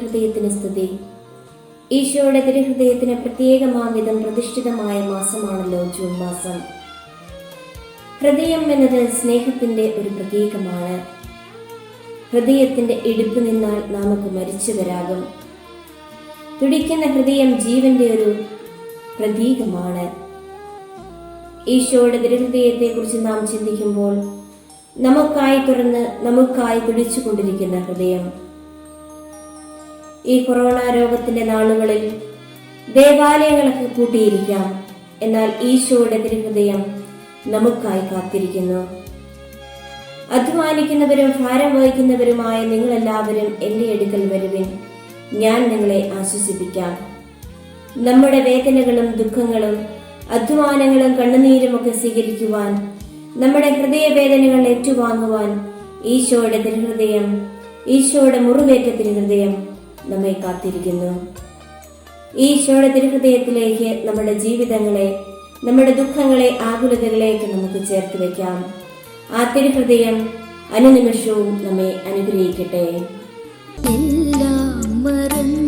തിരുഹൃദയത്തിന് സ്തുതി. ഈശോയുടെ തിരുഹൃദയത്തിന് പ്രത്യേകമാംവിധം പ്രതിഷ്ഠിതമായ മാസമാണല്ലോ ജൂൺ മാസം. ഹൃദയം എന്നത് സ്നേഹത്തിന്റെ ഒരു പ്രതീകമാണ്. ഹൃദയത്തിന്റെ ഇടിപ്പ് നിന്നാൽ നമുക്ക് മരിച്ചവരാകും. തുടിക്കുന്ന ഹൃദയം ജീവന്റെ ഒരു പ്രതീകമാണ്. ഈശോയുടെ തിരുഹൃദയത്തെ കുറിച്ച് നാം ചിന്തിക്കുമ്പോൾ നമുക്കായി തുറന്ന് നമുക്കായി തുടിച്ചുകൊണ്ടിരിക്കുന്ന ഹൃദയം. ഈ കൊറോണ രോഗത്തിന്റെ നാളുകളിൽ ദേവാലയങ്ങളൊക്കെ പൂട്ടിയിരിക്കാം, എന്നാൽ ഈശോയുടെ തിരുഹൃദയം നമുക്കായി കാത്തിരിക്കുന്നു. അധ്വാനിക്കുന്നവരും ഭാരം വഹിക്കുന്നവരുമായ നിങ്ങളെല്ലാവരും എന്റെ അടുക്കൽ വരുവിൻ, ഞാൻ നിങ്ങളെ ആശ്വസിപ്പിക്കാം. നമ്മുടെ വേദനകളും ദുഃഖങ്ങളും അധ്വാനങ്ങളും കണ്ണുനീരുമൊക്കെ സ്വീകരിക്കുവാൻ, നമ്മുടെ ഹൃദയവേദനകൾ ഏറ്റുവാങ്ങുവാൻ ഈശോയുടെ തിരുഹൃദയം, ഈശോയുടെ മുറിവേറ്റ തിരുഹൃദയം നമ്മെ കാത്തിരിക്കുന്നു. ഈശോയുടെ തിരുഹൃദയത്തിലേക്ക് നമ്മുടെ ജീവിതങ്ങളെ, നമ്മുടെ ദുഃഖങ്ങളെ, ആകുലതകളിലേക്ക് നമുക്ക് ചേർത്ത് വെക്കാം. ആ തിരുഹൃദയം അനുനിമിഷവും നമ്മെ അനുഗ്രഹിക്കട്ടെ. എല്ലാം മറന്നു